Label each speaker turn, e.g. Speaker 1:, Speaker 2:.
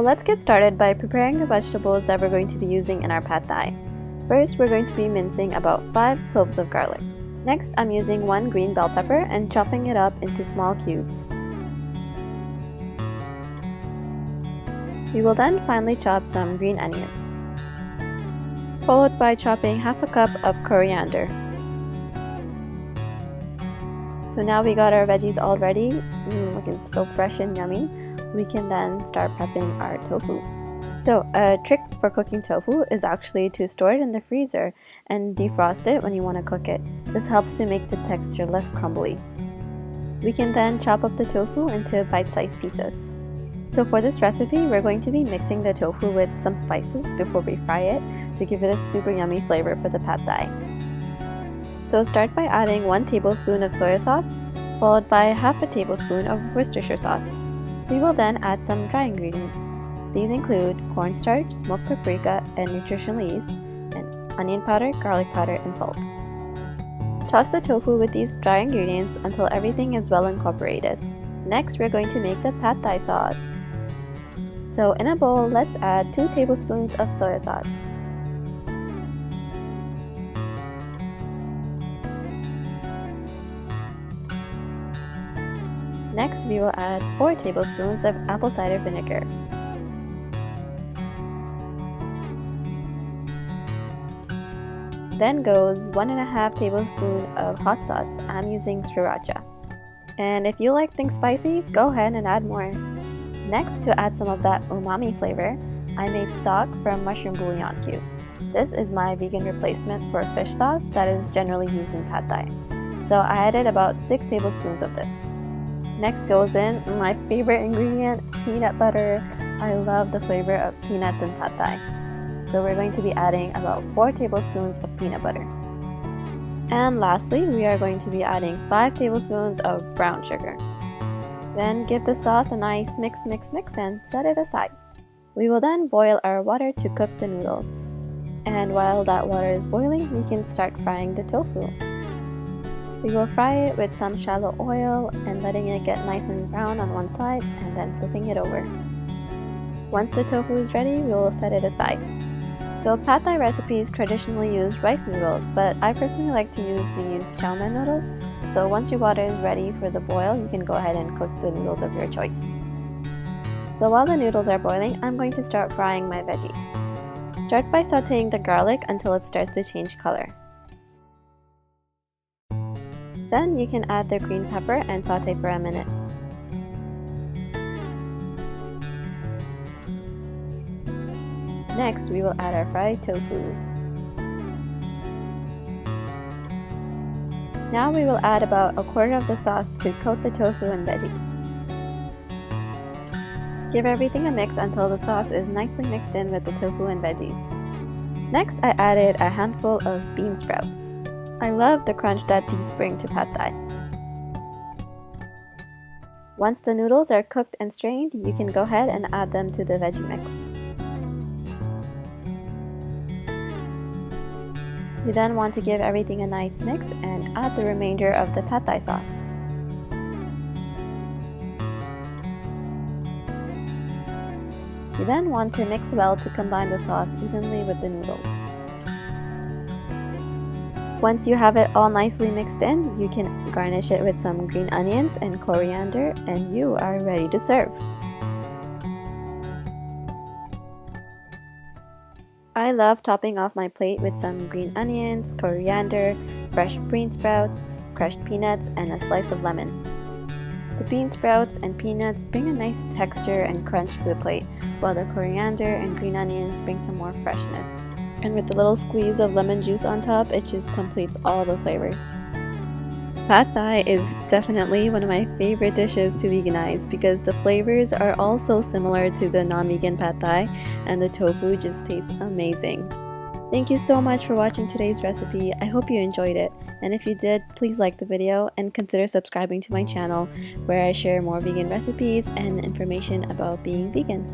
Speaker 1: let's get started by preparing the vegetables that we're going to be using in our pad thai. First, we're going to be mincing about 5 cloves of garlic. Next, I'm using 1 green bell pepper and chopping it up into small cubes. We will then finely chop some green onions, followed by chopping half a cup of coriander. So now we got our veggies all ready, looking so fresh and yummy. We can then start prepping our tofu. So a trick for cooking tofu is actually to store it in the freezer and defrost it when you want to cook it. This helps to make the texture less crumbly. We can then chop up the tofu into bite-sized pieces. So for this recipe, we're going to be mixing the tofu with some spices before we fry it to give it a super yummy flavor for the pad thai. So start by adding 1 tablespoon of soy sauce, followed by half a tablespoon of Worcestershire sauce. We will then add some dry ingredients. These include cornstarch, smoked paprika, and Nutritional yeast, and onion powder, garlic powder, and salt. Toss the tofu with these dry ingredients until everything is well incorporated. Next, we're going to make the pad thai sauce. So in a bowl, let's add 2 tablespoons of soy sauce. Next, we will add 4 tablespoons of apple cider vinegar. Then goes 1.5 tablespoons of hot sauce. I'm using Sriracha. And if you like things spicy, go ahead and add more. Next, to add some of that umami flavor, I made stock from mushroom bouillon cube. This is my vegan replacement for fish sauce that is generally used in pad thai. So I added about 6 tablespoons of this. Next goes in my favorite ingredient, peanut butter. I love the flavor of peanuts in pad thai. So we're going to be adding about 4 tablespoons of peanut butter. And lastly, we are going to be adding 5 tablespoons of brown sugar. Then give the sauce a nice mix and set it aside. We will then boil our water to cook the noodles. And while that water is boiling, we can start frying the tofu. We will fry it with some shallow oil and letting it get nice and brown on one side and then flipping it over. Once the tofu is ready, we will set it aside. So pad thai recipes traditionally use rice noodles, but I personally like to use these chow mein noodles. So once your water is ready for the boil, you can go ahead and cook the noodles of your choice. So while the noodles are boiling, I'm going to start frying my veggies. Start by sauteing the garlic until it starts to change color. Then you can add the green pepper and saute for a minute. Next, we will add our fried tofu. Now we will add about 1/4 of the sauce to coat the tofu and veggies. Give everything a mix until the sauce is nicely mixed in with the tofu and veggies. Next, I added a handful of bean sprouts. I love the crunch that these bring to pad thai. Once the noodles are cooked and strained, you can go ahead and add them to the veggie mix. You then want to give everything a nice mix and add the remainder of the pad thai sauce. You then want to mix well to combine the sauce evenly with the noodles. Once you have it all nicely mixed in, you can garnish it with some green onions and coriander, and you are ready to serve. I love topping off my plate with some green onions, coriander, fresh bean sprouts, crushed peanuts, and a slice of lemon. The bean sprouts and peanuts bring a nice texture and crunch to the plate, while the coriander and green onions bring some more freshness. And with a little squeeze of lemon juice on top, it just completes all the flavors. Pad thai is definitely one of my favorite dishes to veganize because the flavors are all so similar to the non-vegan pad thai, and the tofu just tastes amazing. Thank you so much for watching today's recipe. I hope you enjoyed it, and if you did, please like the video and consider subscribing to my channel where I share more vegan recipes and information about being vegan.